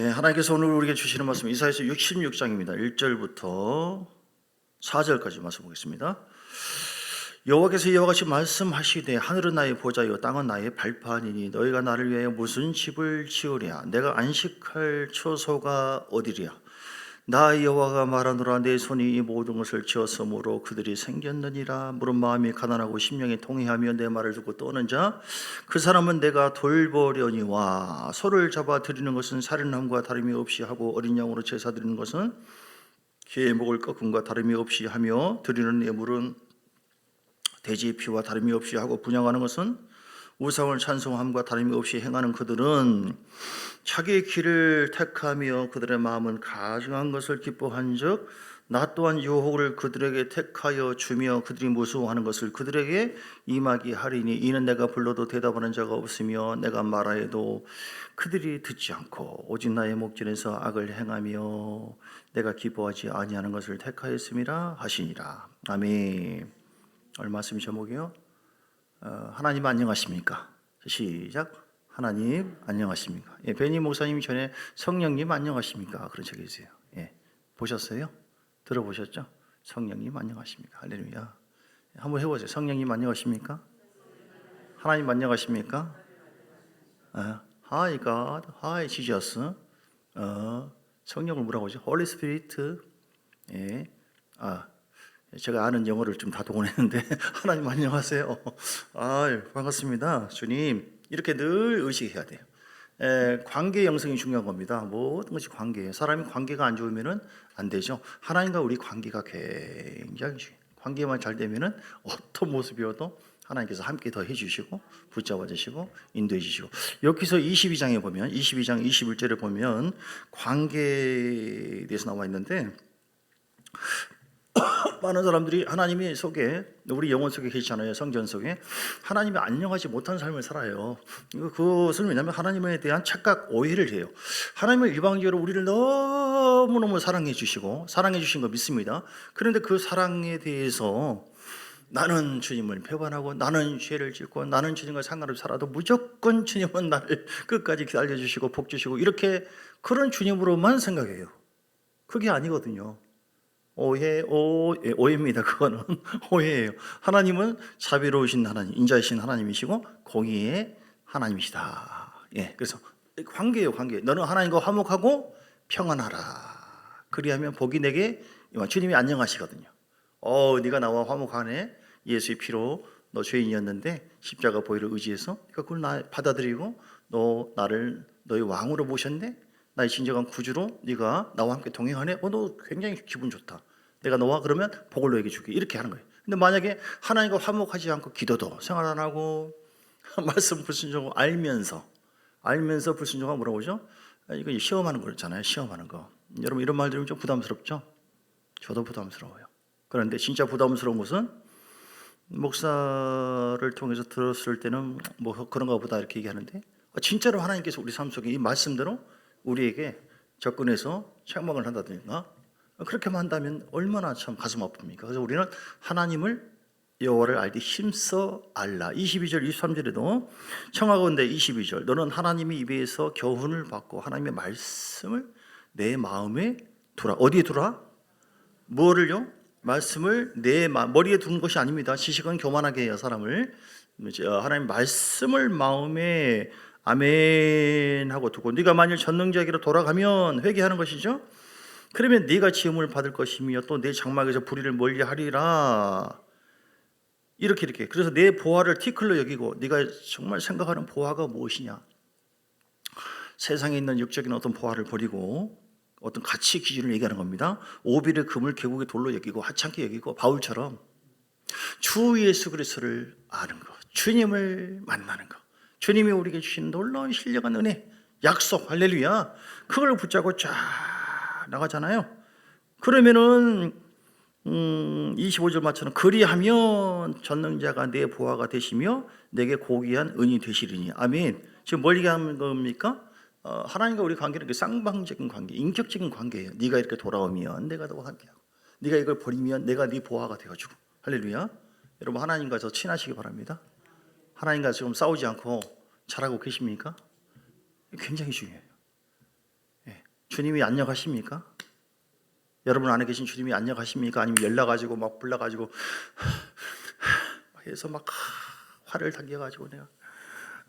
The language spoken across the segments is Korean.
하나님께서 오늘 우리에게 주시는 말씀 이사야서 66장입니다. 1절부터 4절까지 말씀 보겠습니다. 여호와께서 이와 같이 말씀하시되 하늘은 나의 보좌요 땅은 나의 발판이니 너희가 나를 위하여 무슨 집을 지으랴. 내가 안식할 처소가 어디랴. 나 여호와가 말하노라. 내 손이 이 모든 것을 지었으므로 그들이 생겼느니라. 무릇 마음이 가난하고 심령이 통회하며 내 말을 듣고 떠는 자 그 사람은 내가 돌보려니와. 소를 잡아 드리는 것은 살인함과 다름이 없이 하고 어린 양으로 제사 드리는 것은 개의 목을 꺾음과 다름이 없이 하며 드리는 예물은 돼지 피와 다름이 없이 하고 분향하는 것은 우상을 찬송함과 다름이 없이 행하는 그들은 자기의 길을 택하며 그들의 마음은 가증한 것을 기뻐한즉 나 또한 유혹을 그들에게 택하여 주며 그들이 무수하는 것을 그들에게 임하게 하리니 이는 내가 불러도 대답하는 자가 없으며 내가 말하여도 그들이 듣지 않고 오직 나의 목전에서 악을 행하며 내가 기뻐하지 아니하는 것을 택하였음이라 하시니라. 아멘. 오늘 말씀 제목이요. 하나님 안녕하십니까? 시작. 하나님 안녕하십니까? 베니 목사님이 전에 성령님 안녕하십니까? 그런 책이 있어요. 보셨어요? 들어보셨죠? 성령님 안녕하십니까? 할렐루야. 한번 해보세요. 성령님 안녕하십니까? 하나님 안녕하십니까? Hi God, Hi Jesus. 성령을 뭐라고 하죠? Holy Spirit. 제가 아는 영어를 좀 다 동원했는데 하나님 안녕하세요. 반갑습니다. 주님. 이렇게 늘 의식해야 돼요. 관계 형성이 중요한 겁니다. 모든 것이 관계예요. 사람이 관계가 안 좋으면 안 되죠. 하나님과 우리 관계가 굉장히 중요해요. 관계만 잘 되면 어떤 모습이어도 하나님께서 함께 더 해주시고 붙잡아 주시고 인도해 주시고. 여기서 22장에 보면 22장 21절에 보면 관계에 대해서 나와 있는데 많은 사람들이 하나님의 속에 우리 영혼 속에 계시잖아요. 성전 속에 하나님이 안녕하지 못한 삶을 살아요. 그것은 왜냐하면 하나님에 대한 착각 오해를 해요. 하나님은 일방적으로 우리를 너무너무 사랑해 주시고 사랑해 주신 거 믿습니다. 그런데 그 사랑에 대해서 나는 주님을 배반하고 나는 죄를 짓고 나는 주님과 상관없이 살아도 무조건 주님은 나를 끝까지 기다려주시고 복 주시고 이렇게 그런 주님으로만 생각해요. 그게 아니거든요. 오해입니다. 그거는 오해예요. 하나님은 자비로우신 하나님, 인자이신 하나님이시고 공의의 하나님이시다. 그래서 관계예요, 관계. 너는 하나님과 화목하고 평안하라. 그리하면 복이 내게 주님이 안녕하시거든요. 네가 나와 화목하네. 예수의 피로 너 죄인이었는데 십자가 보혈을 의지해서 그걸 나 받아들이고 너 나를 너의 왕으로 모셨네. 나의 진정한 구주로 네가 나와 함께 동행하네. 너 굉장히 기분 좋다. 내가 너와 그러면 복을 너에게 줄게. 이렇게 하는 거예요. 근데 만약에 하나님과 화목하지 않고 기도도 생활 안 하고 말씀 불순종하고 알면서 불순종하고 뭐라고 하죠? 이거 시험하는 거잖아요. 시험하는 거. 여러분 이런 말 들으면 좀 부담스럽죠? 저도 부담스러워요. 그런데 진짜 부담스러운 것은 목사를 통해서 들었을 때는 뭐 그런가 보다 이렇게 얘기하는데 진짜로 하나님께서 우리 삶 속에 이 말씀대로 우리에게 접근해서 책망을 한다든가 그렇게만 한다면 얼마나 참 가슴 아픕니까? 그래서 우리는 하나님을 여호와를 알되 힘써 알라. 22절 23절에도 청하건대 22절 너는 하나님의 입에서 교훈을 받고 하나님의 말씀을 내 마음에 두라. 어디에 두라? 뭐를요? 말씀을 내 머리에 두는 것이 아닙니다. 지식은 교만하게 해요 사람을. 하나님 말씀을 마음에 아멘 하고 두고 네가 만일 전능자에게로 돌아가면 회개하는 것이죠. 그러면 네가 지음을 받을 것이며 또 내 장막에서 불의를 멀리하리라. 이렇게 그래서 내 보화를 티끌로 여기고 네가 정말 생각하는 보화가 무엇이냐. 세상에 있는 육적인 어떤 보화를 버리고 어떤 가치 기준을 얘기하는 겁니다. 오빌의 금을 계곡의 돌로 여기고 하찮게 여기고 바울처럼 주 예수 그리스도를 아는 것, 주님을 만나는 것, 주님이 우리에게 주신 놀라운 신령한 은혜, 약속, 할렐루야. 그걸 붙잡고 쫙 나가잖아요. 그러면은 25절 말처럼 그리하면 전능자가 내 보화가 되시며 내게 고귀한 은이 되시리니. 아멘. 지금 뭘 얘기하는 겁니까? 하나님과 우리 관계는 쌍방적인 관계, 인격적인 관계예요. 네가 이렇게 돌아오면 내가 너와 함께하고 네가 이걸 버리면 내가 네 보화가 되어주고. 할렐루야. 여러분 하나님과 저 친하시기 바랍니다. 하나님과 지금 싸우지 않고 잘하고 계십니까? 굉장히 중요해요. 주님이 안녕하십니까? 여러분 안에 계신 주님이 안녕하십니까? 아니면 열나가지고 막 불나가지고 해서 막 화를 당겨가지고 내가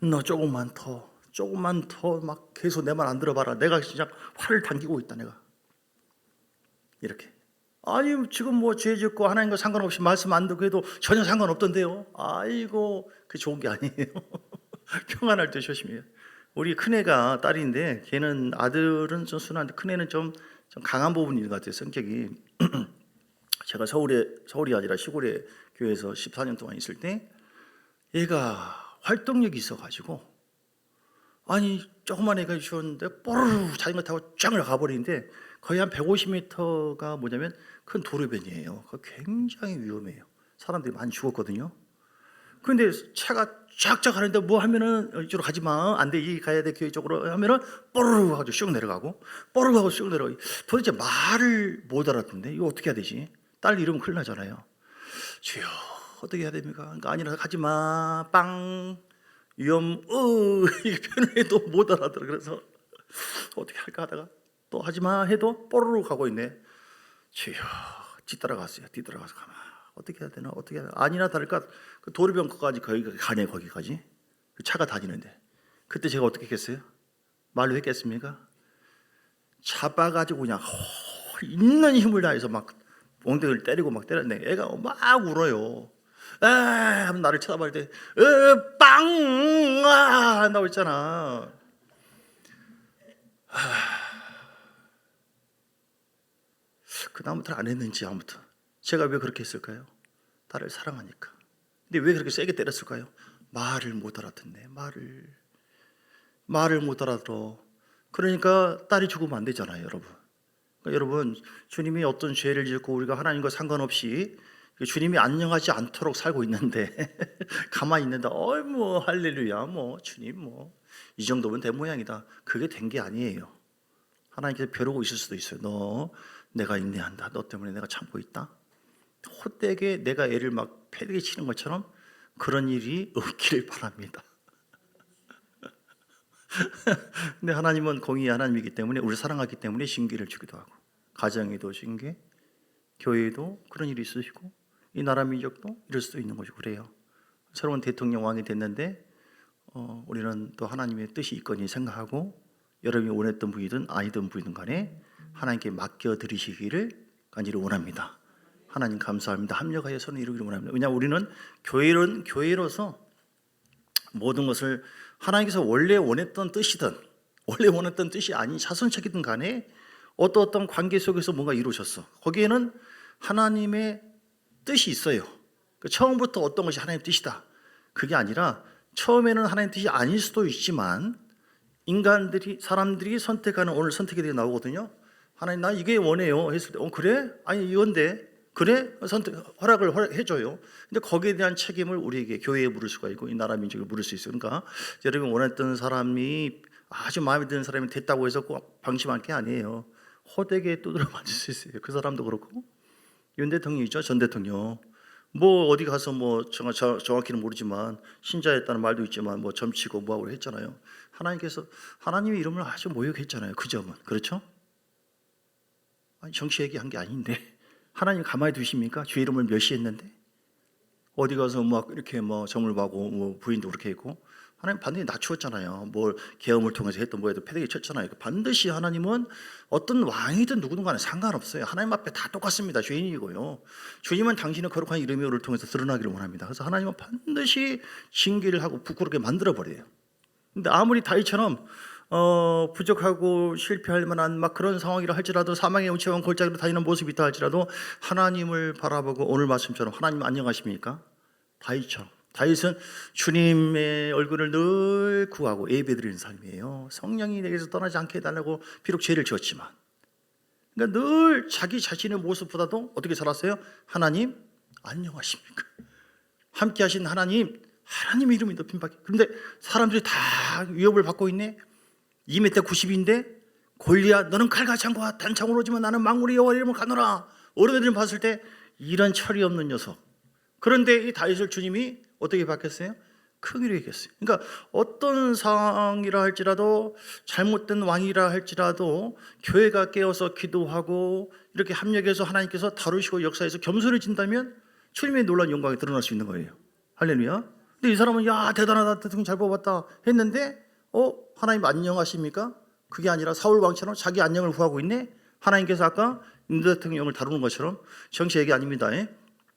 너 조금만 더 막 계속 내 말 안 들어봐라. 내가 진짜 화를 당기고 있다 내가. 이렇게. 아니 지금 뭐 죄 짓고 하나님과 상관없이 말씀 안 듣고 해도 전혀 상관없던데요. 아이고 그게 좋은 게 아니에요. 평안할 때 조심해요. 우리 큰애가 딸인데 걔는 아들은 좀 순한데 큰애는 좀 강한 부분이 있는 것 같아요. 성격이. 제가 서울이 아니라 시골에 교회에서 14년 동안 있을 때 얘가 활동력이 있어가지고 아니 조그만 애가 있었는데 뽀르르 자전거 타고 쫙 가버리는데 거의 한 150m가 뭐냐면 큰 도로변이에요. 그거 굉장히 위험해요. 사람들이 많이 죽었거든요. 그런데 차가 쫙쫙 가는데 뭐 하면은 이쪽으로 가지 마. 안 돼. 이 가야 돼. 교회 쪽으로 하면은 뽀르르 하고 쭉 내려가고 뽀르르 하고 쭉 내려가고 도대체 말을 못 알아듣는데 이거 어떻게 해야 되지? 딸 이러면 큰일 나잖아요. 주여 어떻게 해야 됩니까? 그러니까 아니라 가지 마. 빵 위험 이게 표현해도 못 알아들어. 그래서 어떻게 할까 하다가 또 하지 마 해도 뽀르르 가고 있네. 주여 뒤따라가서 가만. 어떻게 해야 되나? 어떻게 해야 되나? 아니나 다를까 그 도로변 거기까지 가네. 거기까지 그 차가 다니는데 그때 제가 어떻게 했겠어요? 말로 했겠습니까? 잡아가지고 그냥 있는 힘을 다해서 막 엉덩이를 때리고 막 때렸네. 애가 막 울어요. 하면 나를 쳐다볼 때 빵! 한다고 했잖아. 그 다음부터는 안 했는지 아무튼 제가 왜 그렇게 했을까요? 딸을 사랑하니까. 근데 왜 그렇게 세게 때렸을까요? 말을 못 알아듣네. 말을 못 알아들어. 그러니까 딸이 죽으면 안 되잖아요, 여러분. 그러니까 여러분, 주님이 어떤 죄를 짓고 우리가 하나님과 상관없이 주님이 안녕하지 않도록 살고 있는데 가만히 있는데 뭐 할렐루야 뭐 주님 뭐 이 정도면 된 모양이다. 그게 된 게 아니에요. 하나님께서 벼르고 있을 수도 있어요. 너 내가 인내한다. 너 때문에 내가 참고 있다. 헛되게 내가 애를 막 패대기 치는 것처럼 그런 일이 없기를 바랍니다. 근데 하나님은 공의의 하나님이기 때문에 우리를 사랑하기 때문에 징계를 주기도 하고 가정에도 징계, 교회에도 그런 일이 있으시고 이 나라 민족도 이럴 수도 있는 거죠. 그래요. 새로운 대통령 왕이 됐는데 우리는 또 하나님의 뜻이 있거니 생각하고 여러분이 원했던 부이든 아니든 부이든 간에 하나님께 맡겨드리시기를 간절히 원합니다. 하나님 감사합니다. 합력하여 선을 이루기를 원합니다. 왜냐하면 우리는 교회로서 모든 것을 하나님께서 원래 원했던 뜻이든 원래 원했던 뜻이 아닌 자선책이든 간에 어떤 관계 속에서 뭔가 이루어졌어. 거기에는 하나님의 뜻이 있어요. 처음부터 어떤 것이 하나님의 뜻이다. 그게 아니라 처음에는 하나님의 뜻이 아닐 수도 있지만 사람들이 선택하는 오늘 선택이 나오거든요. 하나님 나 이게 원해요 했을 때 그래? 아니 이건데 그래? 허락을 해줘요. 근데 거기에 대한 책임을 우리에게 교회에 물을 수가 있고 이 나라 민족에 물을 수 있어요. 그러니까 여러분 원했던 사람이 아주 마음에 드는 사람이 됐다고 해서 꼭 방심할 게 아니에요. 호되게 두드려 맞을 수 있어요. 그 사람도 그렇고 윤 대통령이죠. 전 대통령 뭐 어디 가서 뭐 정확히는 모르지만 신자였다는 말도 있지만 뭐 점치고 뭐하고 했잖아요. 하나님께서 하나님의 이름을 아주 모욕했잖아요. 그 점은 그렇죠? 아니, 정치 얘기한 게 아닌데 하나님 가만히 두십니까? 주 이름을 멸시했는데 어디 가서 막 이렇게 뭐 점을 봐고 뭐 부인도 그렇게 했고 하나님 반드시 낮추었잖아요. 뭘 계엄을 통해서 했던 뭐해도 패대기 쳤잖아요. 반드시 하나님은 어떤 왕이든 누구든 간에 상관없어요. 하나님 앞에 다 똑같습니다. 죄인이고요. 주님은 당신의 거룩한 이름을 통해서 드러나기를 원합니다. 그래서 하나님은 반드시 징계를 하고 부끄럽게 만들어버려요. 근데 아무리 다윗처럼 부족하고 실패할 만한 막 그런 상황이라 할지라도 사망의 음침한 골짜기로 다니는 모습이 있다 할지라도 하나님을 바라보고 오늘 말씀처럼 하나님 안녕하십니까? 다윗은 주님의 얼굴을 늘 구하고 예배드리는 삶이에요. 성령이 내게서 떠나지 않게 해달라고 비록 죄를 지었지만 그러니까 늘 자기 자신의 모습보다도 어떻게 살았어요? 하나님 안녕하십니까? 함께 하신 하나님 이름이 높임 받게. 그런데 사람들이 다 위협을 받고 있네. 2m 90인데 골리앗 너는 칼과 창과 단창으로 오지만 나는 만군의 여호와 이름을 가노라. 어른들이 봤을 때 이런 철이 없는 녀석. 그런데 이 다윗을 주님이 어떻게 바뀌었어요? 큰 위로 이겼어요. 그러니까 어떤 상황이라 할지라도, 잘못된 왕이라 할지라도 교회가 깨어서 기도하고 이렇게 합력해서 하나님께서 다루시고 역사에서 겸손해진다면 주님의 놀라운 영광이 드러날 수 있는 거예요. 할렐루야. 근데 이 사람은 야 대단하다, 대통령 잘 뽑았다 했는데 하나님 안녕하십니까? 그게 아니라 사울 왕처럼 자기 안녕을 구하고 있네. 하나님께서 아까 인도 대통령을 다루는 것처럼 정치 얘기 아닙니다.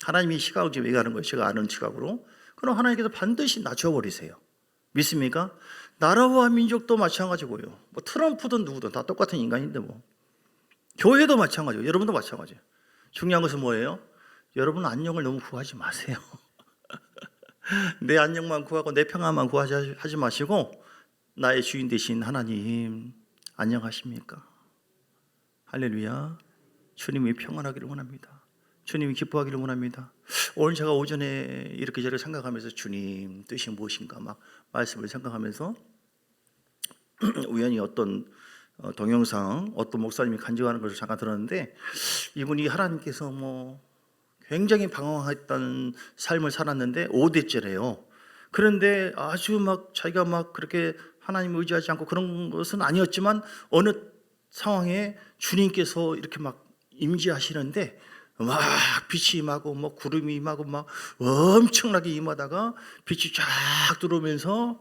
하나님이 시각을 지금 얘기하는 거예요. 제가 아는 시각으로. 그럼 하나님께서 반드시 낮춰버리세요. 믿습니까? 나라와 민족도 마찬가지고요. 뭐 트럼프든 누구든 다 똑같은 인간인데 뭐. 교회도 마찬가지고 여러분도 마찬가지예요. 중요한 것은 뭐예요? 여러분 안녕을 너무 구하지 마세요. 내 안녕만 구하고 내 평안만 구하지 마시고 나의 주인 되신 하나님 안녕하십니까? 할렐루야. 주님이 평안하기를 원합니다. 주님이 기뻐하기를 원합니다. 오늘 제가 오전에 이렇게 저렇게 생각하면서 주님 뜻이 무엇인가 막 말씀을 생각하면서 우연히 어떤 동영상 어떤 목사님이 간증하는 것을 잠깐 들었는데, 이분이 하나님께서 뭐 굉장히 방황했던 삶을 살았는데 5대째래요. 그런데 아주 막 자기가 막 그렇게 하나님을 의지하지 않고 그런 것은 아니었지만 어느 상황에 주님께서 이렇게 막 임재하시는데 막 빛이 임하고 뭐 구름이 임하고 막 엄청나게 임하다가 빛이 쫙 들어오면서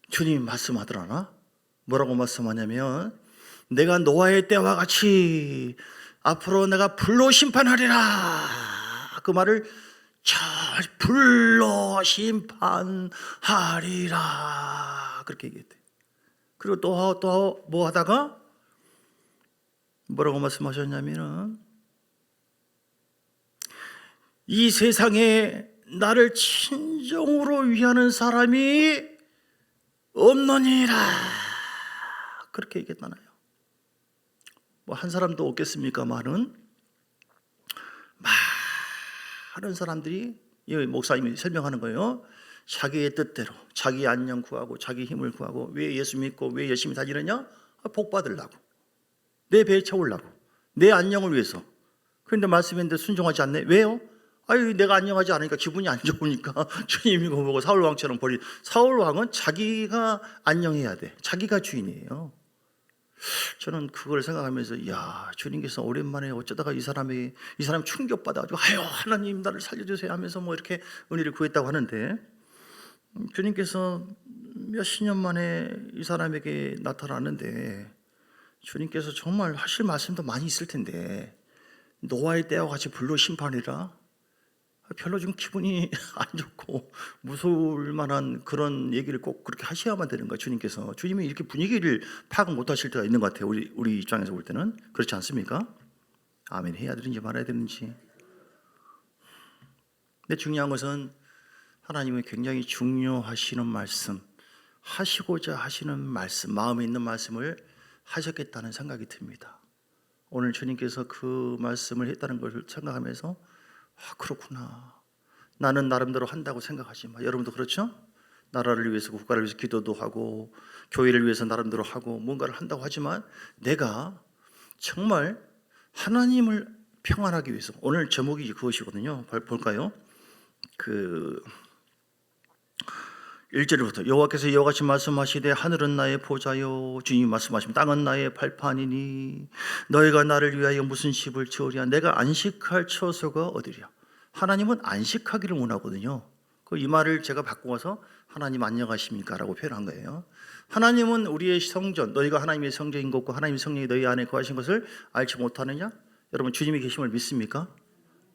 주님이 말씀하더라나? 뭐라고 말씀하냐면, 내가 노아의 때와 같이 앞으로 내가 불로 심판하리라. 그 말을 잘 불로 심판하리라 그렇게 얘기했대. 그리고 또 뭐 하다가 뭐라고 말씀하셨냐면은, 이 세상에 나를 진정으로 위하는 사람이 없느니라 그렇게 얘기했잖아요. 뭐 한 사람도 없겠습니까만은 많은 사람들이, 이 목사님이 설명하는 거예요. 자기의 뜻대로 자기 안녕 구하고 자기 힘을 구하고, 왜 예수 믿고 왜 열심히 다니느냐? 복 받으려고, 내 배에 채우려고, 내 안녕을 위해서. 그런데 말씀했는데 순종하지 않네. 왜요? 아유, 내가 안녕하지 않으니까 기분이 안 좋으니까 주님이 보고 사울 왕처럼 버리. 사울 왕은 자기가 안녕해야 돼. 자기가 주인이에요. 저는 그걸 생각하면서, 야, 주님께서 오랜만에 어쩌다가 이 사람이 충격받아가지고 아유 하나님 나를 살려주세요 하면서 뭐 이렇게 은혜를 구했다고 하는데, 주님께서 몇십 년 만에 이 사람에게 나타나는데 주님께서 정말 하실 말씀도 많이 있을 텐데, 노아의 때와 같이 불로 심판이라, 별로 좀 기분이 안 좋고 무서울 만한 그런 얘기를 꼭 그렇게 하셔야만 되는 거예요. 주님이 이렇게 분위기를 파악 못 하실 때가 있는 것 같아요. 우리 입장에서 볼 때는. 그렇지 않습니까? 아멘 해야 되는지 말아야 되는지. 근데 중요한 것은 하나님은 굉장히 중요하시는 말씀, 하시고자 하시는 말씀, 마음에 있는 말씀을 하셨겠다는 생각이 듭니다. 오늘 주님께서 그 말씀을 했다는 것을 생각하면서, 그렇구나. 나는 나름대로 한다고 생각하지 마. 여러분도 그렇죠? 나라를 위해서, 국가를 위해서 기도도 하고 교회를 위해서 나름대로 하고 뭔가를 한다고 하지만, 내가 정말 하나님을 평안하기 위해서, 오늘 제목이 그것이거든요. 볼까요? 1절부터 여호와께서 이와 같이 말씀하시되, 하늘은 나의 보좌요, 주님이 말씀하시면 땅은 나의 발판이니 너희가 나를 위하여 무슨 집을 지으랴. 내가 안식할 처소가 어디랴. 하나님은 안식하기를 원하거든요. 이 말을 제가 바꾸어서 하나님 안녕하십니까 라고 표현한 거예요. 하나님은 우리의 성전, 너희가 하나님의 성전인 것과 하나님의 성령이 너희 안에 거하신 것을 알지 못하느냐? 여러분, 주님이 계심을 믿습니까?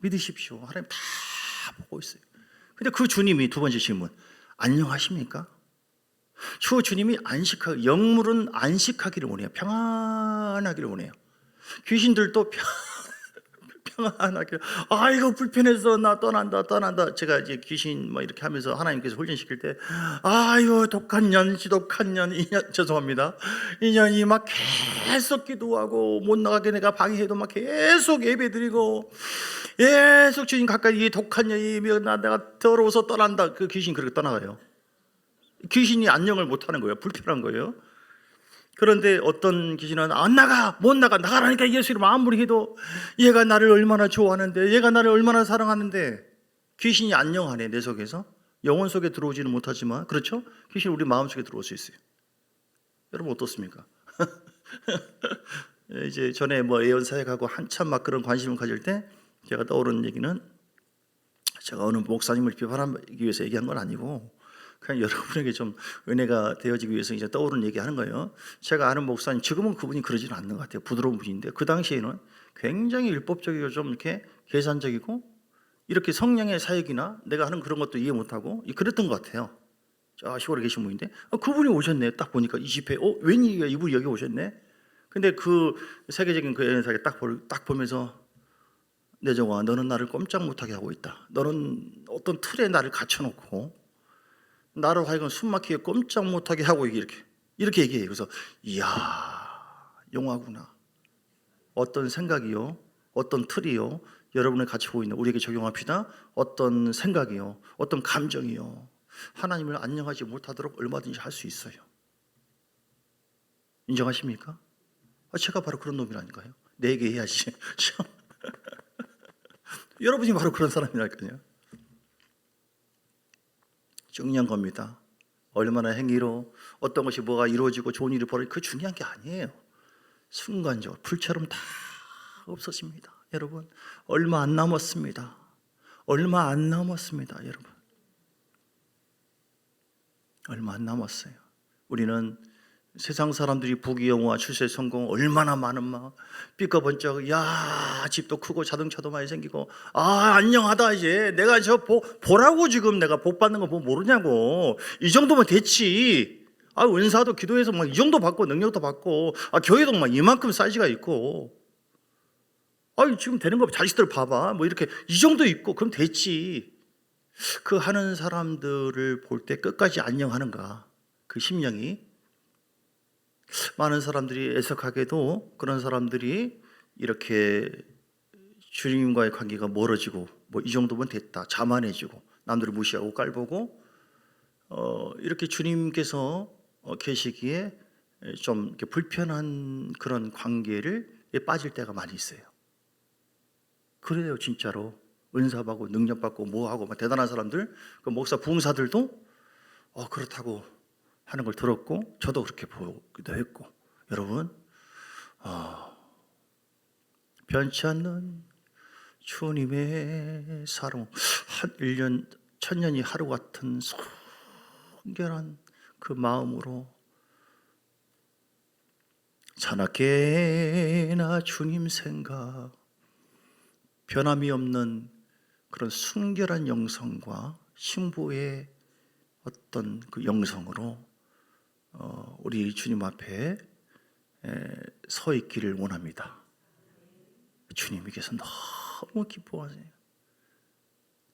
믿으십시오. 하나님 다 보고 있어요. 근데 그 주님이, 두 번째 질문, 안녕하십니까? 주님이 영물은 안식하기를 원해요. 평안하기를 원해요. 귀신들도 평안하기를, 아이고 불편해서 나 떠난다. 제가 이제 귀신 뭐 이렇게 하면서 하나님께서 훈련시킬 때, 아이고 독한 년, 지독한 년, 죄송합니다. 이 년이 막 계속 기도하고 못 나가게 내가 방해해도 막 계속 예배드리고 계속 주님 가까이, 이 독한 년이 내가 더러워서 떠난다. 그 귀신 그렇게 떠나가요. 귀신이 안녕을 못하는 거예요. 불편한 거예요. 그런데 어떤 귀신은 못 나가, 나가라니까 예수 이름 아무리 해도, 얘가 나를 얼마나 좋아하는데, 얘가 나를 얼마나 사랑하는데, 귀신이 안녕하네 내 속에서. 영혼 속에 들어오지는 못하지만 그렇죠? 귀신이 우리 마음속에 들어올 수 있어요. 여러분 어떻습니까? 이제 전에 뭐 예언 사역하고 한참 막 그런 관심을 가질 때 제가 떠오르는 얘기는 제가 어느 목사님을 비판하기 위해서 얘기한 건 아니고 그냥 여러분에게 좀 은혜가 되어지기 위해서 이제 떠오르는 얘기하는 거예요. 제가 아는 목사님, 지금은 그분이 그러지는 않는 것 같아요. 부드러운 분인데 그 당시에는 굉장히 율법적이고 좀 이렇게 계산적이고 이렇게 성령의 사역이나 내가 하는 그런 것도 이해 못하고 그랬던 것 같아요. 저 시골에 계신 분인데 그분이 오셨네. 딱 보니까 이 집회 웬일이야, 이분이 여기 오셨네. 근데 그 세계적인 그 연사에 딱 보면서 내정아, 너는 나를 꼼짝 못하게 하고 있다. 너는 어떤 틀에 나를 갇혀놓고 나를 하여금 숨막히게 꼼짝 못하게 하고 이렇게 얘기해요. 그래서 이야, 용하구나. 어떤 생각이요, 어떤 틀이요, 여러분을 같이 보고 있는 우리에게 적용합시다. 어떤 생각이요, 어떤 감정이요, 하나님을 안녕하지 못하도록 얼마든지 할 수 있어요. 인정하십니까? 제가 바로 그런 놈이라니까요. 내 얘기 해야지. 여러분이 바로 그런 사람이랄까요. 중요한 겁니다. 얼마나 행위로 어떤 것이 뭐가 이루어지고 좋은 일이 벌어지고 그 중요한 게 아니에요. 순간적으로 불처럼 다 없어집니다. 여러분 얼마 안 남았습니다. 얼마 안 남았습니다. 여러분 얼마 안 남았어요. 우리는 세상 사람들이 부귀영화, 출세 성공 얼마나 많은 막 삐까번쩍, 야 집도 크고 자동차도 많이 생기고 안녕하다. 이제 내가 저 보라고 지금 내가 복 받는 거 뭐 모르냐고. 이 정도면 됐지. 은사도 기도해서 막 이 정도 받고 능력도 받고 교회도 막 이만큼 사이즈가 있고 지금 되는 거 자식들 봐봐 뭐 이렇게 이 정도 있고 그럼 됐지. 그 하는 사람들을 볼 때 끝까지 안녕하는가, 그 심령이. 많은 사람들이 애석하게도 그런 사람들이 이렇게 주님과의 관계가 멀어지고 뭐 이 정도면 됐다, 자만해지고 남들을 무시하고 깔보고 이렇게 주님께서 계시기에 좀 이렇게 불편한 그런 관계를 빠질 때가 많이 있어요. 그래요. 진짜로 은사받고 능력받고 뭐하고 막 대단한 사람들, 그 목사 부흥사들도 그렇다고 하는 걸 들었고 저도 그렇게 보기도 했고. 여러분 변치 않는 주님의 사랑, 1년 1000년이 하루 같은 순결한 그 마음으로 자나깨나 주님 생각, 변함이 없는 그런 순결한 영성과 신부의 어떤 그 영성으로 우리 주님 앞에 서 있기를 원합니다. 주님께서 너무 기뻐하세요.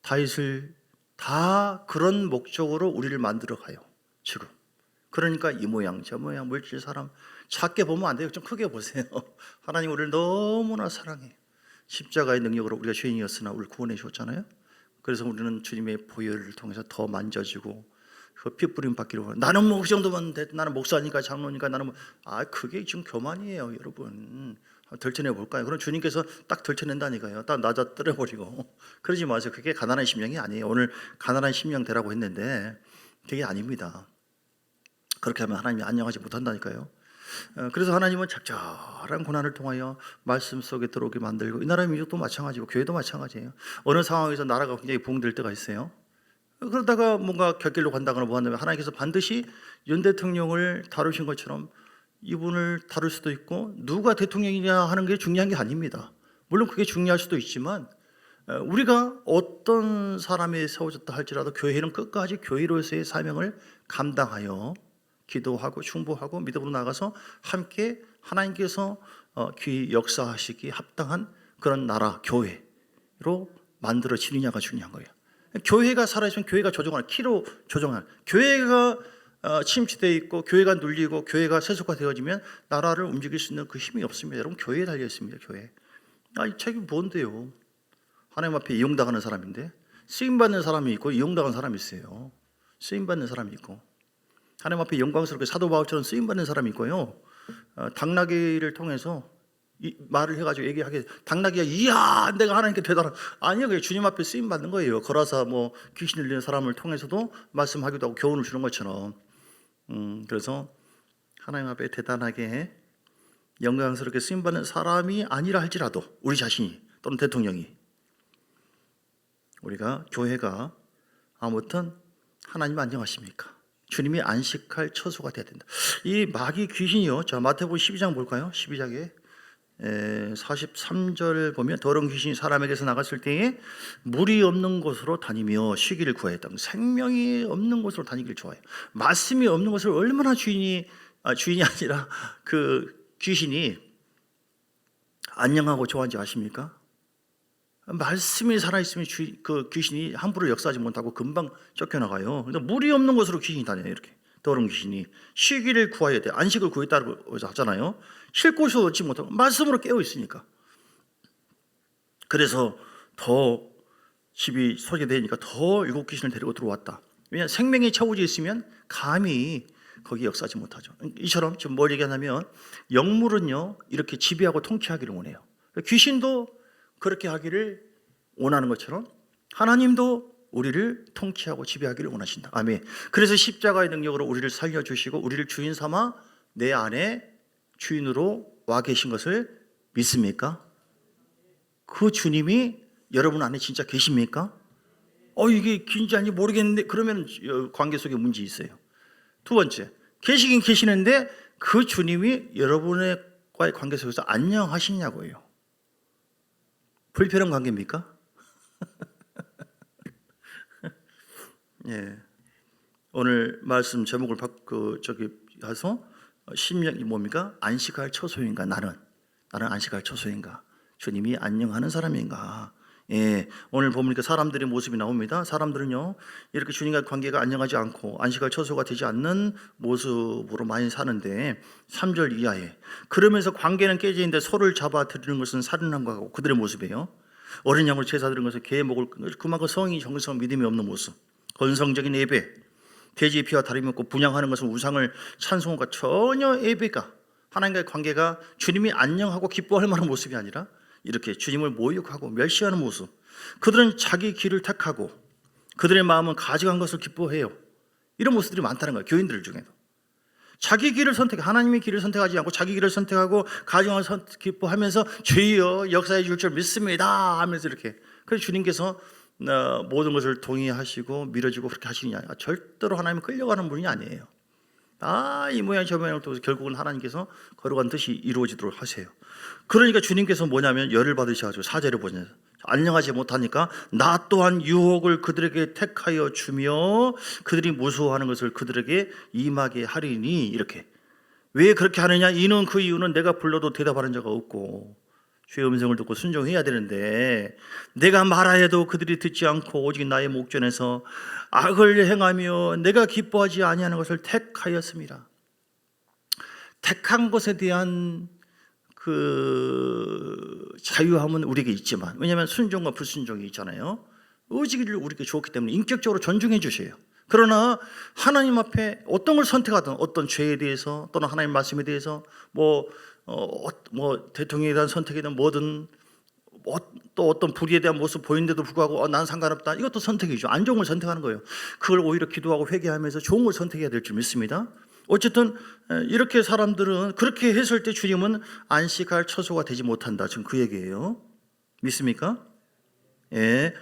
다윗을 다 그런 목적으로 우리를 만들어 가요. 지금 그러니까 이 모양 저 모양 물질 사람 작게 보면 안 돼요. 좀 크게 보세요. 하나님 우리를 너무나 사랑해요. 십자가의 능력으로 우리가 죄인이었으나 우리를 구원해 주었잖아요. 그래서 우리는 주님의 보혈을 통해서 더 만져지고 그 피 뿌림 받기를 원해요. 나는 뭐 그 정도면 돼. 나는 목사니까 장로니까 나는 뭐 그게 지금 교만이에요. 여러분 덜쳐내 볼까요? 그럼 주님께서 딱 덜쳐낸다니까요. 딱 낮아 떨어버리고. 그러지 마세요. 그게 가난한 심령이 아니에요. 오늘 가난한 심령 되라고 했는데 그게 아닙니다. 그렇게 하면 하나님이 안녕하지 못한다니까요. 그래서 하나님은 적절한 고난을 통하여 말씀 속에 들어오게 만들고, 이 나라의 민족도 마찬가지고 교회도 마찬가지예요. 어느 상황에서 나라가 굉장히 부흥될 때가 있어요. 그러다가 뭔가 곁길로 간다거나 뭐 한다면 하나님께서 반드시 윤 대통령을 다루신 것처럼 이분을 다룰 수도 있고, 누가 대통령이냐 하는 게 중요한 게 아닙니다. 물론 그게 중요할 수도 있지만 우리가 어떤 사람이 세워졌다 할지라도 교회는 끝까지 교회로서의 사명을 감당하여 기도하고 충보하고 믿음으로 나가서 함께 하나님께서 역사하시기 합당한 그런 나라, 교회로 만들어지느냐가 중요한 거예요. 교회가 살아있으면 교회가 조정하는, 키로 조정하는, 교회가 침체되어 있고 교회가 눌리고 교회가 세속화되어지면 나라를 움직일 수 있는 그 힘이 없습니다. 여러분 교회에 달려 있습니다. 교회. 이 책이 뭔데요? 하나님 앞에 이용당하는 사람인데, 쓰임받는 사람이 있고 이용당하는 사람이 있어요. 쓰임받는 사람이 있고, 하나님 앞에 영광스럽게 사도 바울처럼 쓰임받는 사람이 있고요, 당나귀를 통해서 이 말을 해가지고 얘기하게 당나귀가 이야 내가 하나님께 대단한 아니요 그게 주님 앞에 쓰임 받는 거예요. 거라사 뭐 귀신 들리는 사람을 통해서도 말씀하기도 하고 교훈을 주는 것처럼 그래서 하나님 앞에 대단하게 영광스럽게 쓰임 받는 사람이 아니라 할지라도 우리 자신이 또는 대통령이 우리가 교회가 아무튼 하나님 안녕하십니까? 주님이 안식할 처소가 돼야 된다. 이 마귀 귀신이요. 자 마태복음 12장 볼까요? 12장에 43절 보면 더러운 귀신이 사람에게서 나갔을 때에 물이 없는 곳으로 다니며 쉬기를 구하였다. 생명이 없는 곳으로 다니기를 좋아해요. 말씀이 없는 곳을 얼마나 주인이 아니라 그 귀신이 안녕하고 좋아하는지 아십니까? 말씀이 살아있으면 그 귀신이 함부로 역사하지 못하고 금방 쫓겨나가요. 근데 물이 없는 곳으로 귀신이 다녀요. 이렇게 더러운 귀신이 쉬기를 구해야 돼. 안식을 구했다고 하잖아요. 쉴 곳을 얻지 못하고 말씀으로 깨어 있으니까. 그래서 더 집이 소개되니까 더 일곱 귀신을 데리고 들어왔다. 왜냐하면 생명이 채워져 있으면 감히 거기 역사하지 못하죠. 이처럼 지금 뭘 얘기하냐면 영물은요 이렇게 지배하고 통치하기를 원해요. 귀신도 그렇게 하기를 원하는 것처럼 하나님도 우리를 통치하고 지배하기를 원하신다. 아멘. 그래서 십자가의 능력으로 우리를 살려주시고 우리를 주인 삼아 내 안에 주인으로 와 계신 것을 믿습니까? 그 주님이 여러분 안에 진짜 계십니까? 이게 긴지 아닌지 모르겠는데 그러면 관계 속에 문제 있어요. 두 번째, 계시긴 계시는데 그 주님이 여러분과의 관계 속에서 안녕하시냐고요. 불편한 관계입니까? 예. 오늘 말씀 제목을 해서 심령이 뭡니까? 안식할 처소인가? 나는 안식할 처소인가? 주님이 안녕하는 사람인가? 예. 오늘 보니까 사람들의 모습이 나옵니다. 사람들은요 이렇게 주님과의 관계가 안녕하지 않고 안식할 처소가 되지 않는 모습으로 많이 사는데 3절 이하에 그러면서 관계는 깨져 있는데 소를 잡아 드리는 것은 살인한 것하고 그들의 모습이에요. 어린 양으로 제사 드리는 것은 개의 목을 그만큼 성이 정성 믿음이 없는 모습. 건성적인 예배, 돼지의 피와 다름이 없고 분양하는 것은 우상을 찬송과 전혀 예배가 하나님과의 관계가 주님이 안녕하고 기뻐할 만한 모습이 아니라 이렇게 주님을 모욕하고 멸시하는 모습. 그들은 자기 길을 택하고 그들의 마음은 가져간 것을 기뻐해요. 이런 모습들이 많다는 거예요. 교인들 중에도 자기 길을 하나님의 길을 선택하지 않고 자기 길을 선택하고 가정을 기뻐하면서 주여 역사해 줄 줄 믿습니다 하면서 이렇게. 그래서 주님께서 모든 것을 동의하시고 밀어주고 그렇게 하시느냐? 절대로 하나님은 끌려가는 분이 아니에요. 이 모양 저 모양을 통해서 결국은 하나님께서 거룩한 뜻이 이루어지도록 하세요. 그러니까 주님께서 뭐냐면 열을 받으셔가지고 사제를 보내서 안녕하지 못하니까 나 또한 유혹을 그들에게 택하여 주며 그들이 무서워하는 것을 그들에게 임하게 하리니. 이렇게. 왜 그렇게 하느냐? 이는 그 이유는 내가 불러도 대답하는 자가 없고 주의 음성을 듣고 순종해야 되는데 내가 말하여도 그들이 듣지 않고 오직 나의 목전에서 악을 행하며 내가 기뻐하지 아니하는 것을 택하였습니다. 택한 것에 대한 그 자유함은 우리에게 있지만, 왜냐하면 순종과 불순종이 있잖아요. 의지를 우리에게 주었기 때문에 인격적으로 존중해 주셔요. 그러나 하나님 앞에 어떤 걸 선택하든, 어떤 죄에 대해서 또는 하나님 말씀에 대해서 뭐 대통령에 대한 선택이든 뭐든 또 어떤 불의에 대한 모습 보이는데도 불구하고 난 상관없다, 이것도 선택이죠. 안 좋은 걸 선택하는 거예요. 그걸 오히려 기도하고 회개하면서 좋은 걸 선택해야 될 줄 믿습니다. 어쨌든 이렇게 사람들은 그렇게 했을 때 주님은 안식할 처소가 되지 못한다, 지금 그 얘기예요. 믿습니까? 예.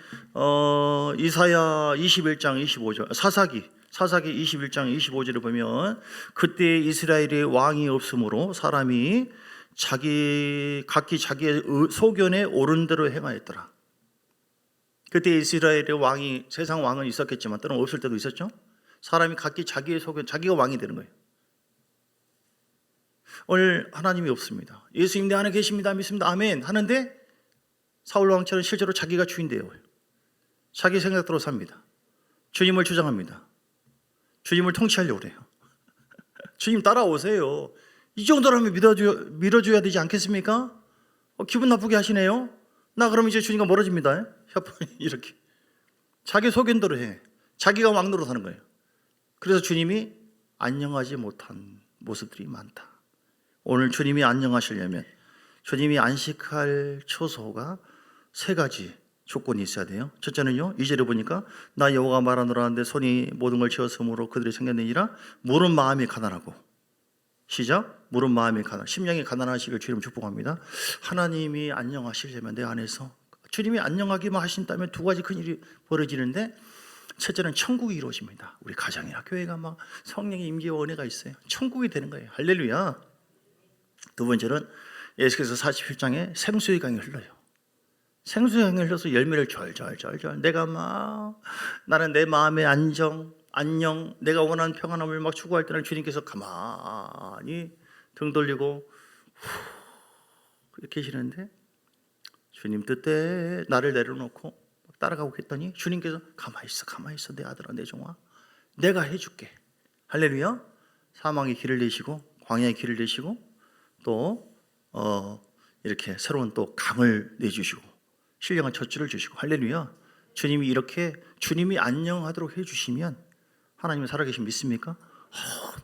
이사야 21장 25절, 사사기 21장 25절을 보면 그때 이스라엘의 왕이 없으므로 사람이 각기 자기의 소견에 옳은 대로 행하였더라. 그때 이스라엘의 왕이, 세상 왕은 있었겠지만 때는 없을 때도 있었죠. 사람이 각기 자기의 소견, 자기가 왕이 되는 거예요. 오늘 하나님이 없습니다. 예수님 내 안에 계십니다, 믿습니다, 아멘 하는데 사울 왕처럼 실제로 자기가 주인 되어요. 자기 생각대로 삽니다. 주님을 주장합니다. 주님을 통치하려고 그래요. 주님 따라오세요. 이 정도라면 밀어줘야 되지 않겠습니까? 기분 나쁘게 하시네요. 나 그럼 이제 주님과 멀어집니다. 이렇게 자기 소견대로 해. 자기가 왕노릇 하는 거예요. 그래서 주님이 안녕하지 못한 모습들이 많다. 오늘 주님이 안녕하시려면 주님이 안식할 초소가 세 가지 조건이 있어야 돼요. 첫째는요, 2절에 보니까 나 여호와가 말하노라 하는데 손이 모든 걸 지었으므로 그들이 생겼느니라. 물은 마음이 가난하고. 시작. 물은 마음이 가난, 심령이 가난하시길 주님 축복합니다. 하나님이 안녕하시려면 내 안에서, 주님이 안녕하기만 하신다면 두 가지 큰 일이 벌어지는데, 첫째는 천국이 이루어집니다. 우리 가정이나 교회가 막 성령의 임재와 은혜가 있어요. 천국이 되는 거예요. 할렐루야. 두 번째는 예수께서 47장에 생수의 강이 흘러요. 생수의 강이 흘러서 열매를 절절절절, 내가 막 나는 내 마음의 안정, 안녕, 내가 원하는 평안함을 막 추구할 때는 주님께서 가만히 등 돌리고 이렇게 계시는데, 주님 뜻대로 나를 내려놓고 따라가고 했더니 주님께서 가만히 있어 내 아들아 내 종아, 내가 해줄게. 할렐루야. 사망의 길을 내시고 광야의 길을 내시고 또 이렇게 새로운 또 강을 내주시고 신령한 젖줄을 주시고. 할렐루야. 주님이 이렇게 주님이 안녕하도록 해주시면 하나님은 살아계신 믿습니까?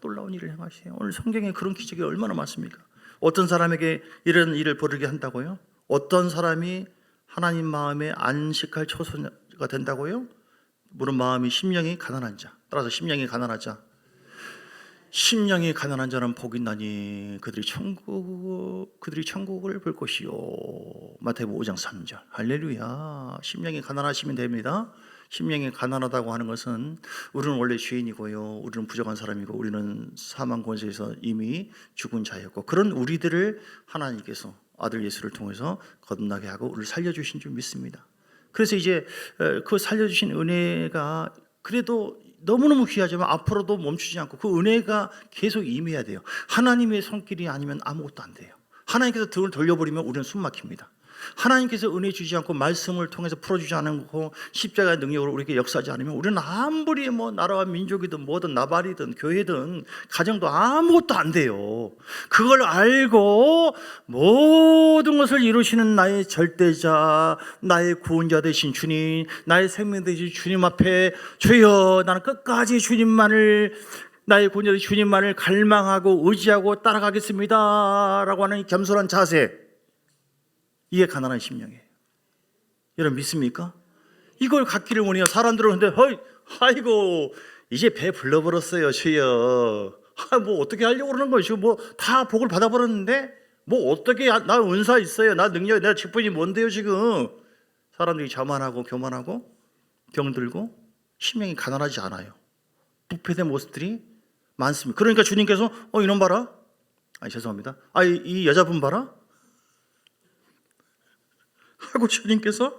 놀라운 일을 행하세요. 오늘 성경에 그런 기적이 얼마나 많습니까? 어떤 사람에게 이런 일을 벌이게 한다고요? 어떤 사람이 하나님 마음에 안식할 초소가 된다고요? 물은 마음이 심령이 가난한 자. 따라서 심령이 가난하자. 심령이 가난한 자는 복이 있나니 그들이 천국을 볼 것이요. 마태복음 5장 3절. 할렐루야. 심령이 가난하시면 됩니다. 심령이 가난하다고 하는 것은 우리는 원래 죄인이고요, 우리는 부족한 사람이고, 우리는 사망 권세에서 이미 죽은 자였고, 그런 우리들을 하나님께서 아들 예수를 통해서 거듭나게 하고 우리를 살려주신 줄 믿습니다. 그래서 이제 그 살려주신 은혜가 그래도 너무너무 귀하지만 앞으로도 멈추지 않고 그 은혜가 계속 임해야 돼요. 하나님의 손길이 아니면 아무것도 안 돼요. 하나님께서 등을 돌려버리면 우리는 숨 막힙니다. 하나님께서 은혜 주지 않고 말씀을 통해서 풀어주지 않고 십자가의 능력으로 우리에게 역사하지 않으면 우리는 아무리 뭐 나라와 민족이든 뭐든 나발이든 교회든 가정도 아무것도 안 돼요. 그걸 알고 모든 것을 이루시는 나의 절대자, 나의 구원자 되신 주님, 나의 생명 되신 주님 앞에 주여 나는 끝까지 주님만을, 나의 구원자 되신 주님만을 갈망하고 의지하고 따라가겠습니다 라고 하는 겸손한 자세, 이게 가난한 심령이에요. 여러분 믿습니까? 이걸 갖기를 원해요. 사람들은 근데 아이고 이제 배 불러버렸어요 주여. 뭐 어떻게 하려고 그러는 거예요. 지금 뭐 다 복을 받아버렸는데 뭐 어떻게, 나 은사 있어요, 나 능력, 내가 직분이 뭔데요 지금. 사람들이 자만하고 교만하고 병들고 심령이 가난하지 않아요. 부패된 모습들이 많습니다. 그러니까 주님께서 이놈 봐라, 죄송합니다, 이 여자분 봐라 하고 주님께서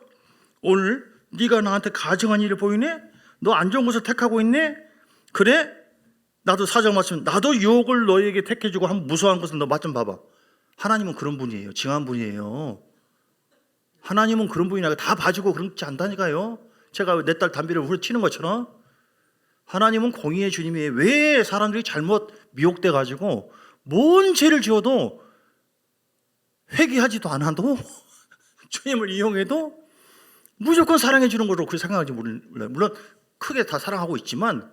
오늘 네가 나한테 가증한 일을 보이네? 너 안 좋은 것을 택하고 있네? 그래? 나도 사정 맞추면 나도 유혹을 너에게 택해주고 한 무서운 것을 너 맛 좀 봐봐. 하나님은 그런 분이에요. 징한 분이에요. 하나님은 그런 분이라고 다 봐주고 그렇지 않다니까요. 제가 내 딸 담배를 후려치는 것처럼 하나님은 공의의 주님이에요. 왜 사람들이 잘못 미혹돼 가지고 뭔 죄를 지어도 회개하지도 않아도 주님을 이용해도 무조건 사랑해 주는 거로 그렇게 생각하지 몰라요. 물론 크게 다 사랑하고 있지만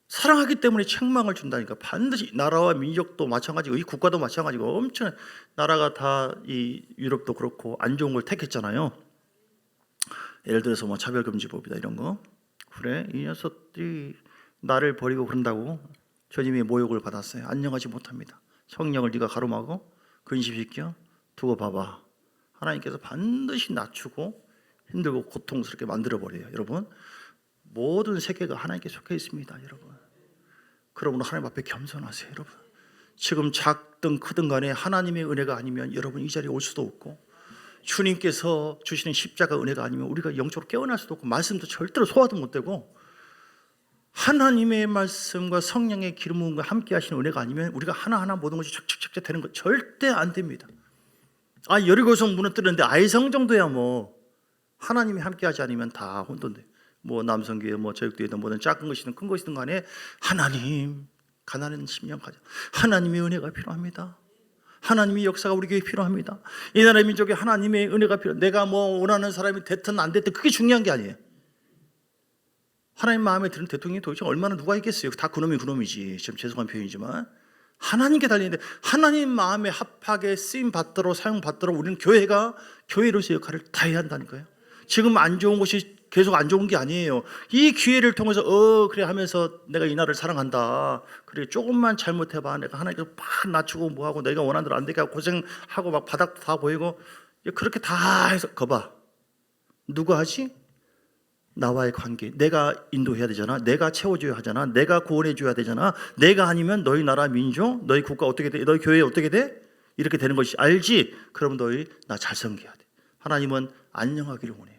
사랑하기 때문에 책망을 준다니까. 반드시 나라와 민족도 마찬가지고 이 국가도 마찬가지고 엄청 나라가 다 이 유럽도 그렇고 안 좋은 걸 택했잖아요. 예를 들어서 뭐 차별금지법이다 이런 거. 그래 이 녀석들이 나를 버리고 그런다고 주님의 모욕을 받았어요. 안녕하지 못합니다. 성령을 네가 가로막어 근심시켜 두고 봐봐. 하나님께서 반드시 낮추고 힘들고 고통스럽게 만들어버려요. 여러분 모든 세계가 하나님께 속해 있습니다. 여러분 그러므로 하나님 앞에 겸손하세요. 여러분 지금 작든 크든 간에 하나님의 은혜가 아니면 여러분 이 자리에 올 수도 없고, 주님께서 주시는 십자가 은혜가 아니면 우리가 영적으로 깨어날 수도 없고, 말씀도 절대로 소화도 못되고, 하나님의 말씀과 성령의 기름 부음과 함께 하시는 은혜가 아니면 우리가 하나하나 모든 것이 척척척 되는 것 절대 안 됩니다. 여리고성 무너뜨렸는데 아이성 정도야 뭐 하나님이 함께하지 않으면 다 혼돈돼. 뭐 남성교회 뭐 저육교회든 뭐든 작은 것이든 큰 것이든 간에 하나님, 가난한 심령 가져. 하나님의 은혜가 필요합니다. 하나님의 역사가 우리 교회에 필요합니다. 이 나라 민족에 하나님의 은혜가 필요. 내가 뭐 원하는 사람이 됐든 안 됐든 그게 중요한 게 아니에요. 하나님 마음에 드는 대통령이 도대체 얼마나 누가 있겠어요. 다 그놈이 그놈이지. 좀 죄송한 표현이지만 하나님께 달리는데 하나님 마음에 합하게 쓰임 받도록 사용 받도록 우리는 교회가 교회로서 역할을 다해야 한다니까요. 지금 안 좋은 것이 계속 안 좋은 게 아니에요. 이 기회를 통해서 그래 하면서 내가 이 나라를 사랑한다. 그래 조금만 잘못해봐. 내가 하나님께서 팍 낮추고 뭐하고 내가 원하는 대로 안 되게 하고 고생하고 막 바닥 다 보이고 그렇게 다 해서 거봐. 누가 하지? 나와의 관계. 내가 인도해야 되잖아. 내가 채워줘야 하잖아. 내가 구원해줘야 되잖아. 내가 아니면 너희 나라 민족, 너희 국가 어떻게 돼? 너희 교회 어떻게 돼? 이렇게 되는 것이 알지? 그럼 너희 나 잘 섬겨야 돼. 하나님은 안녕하기를 원해요.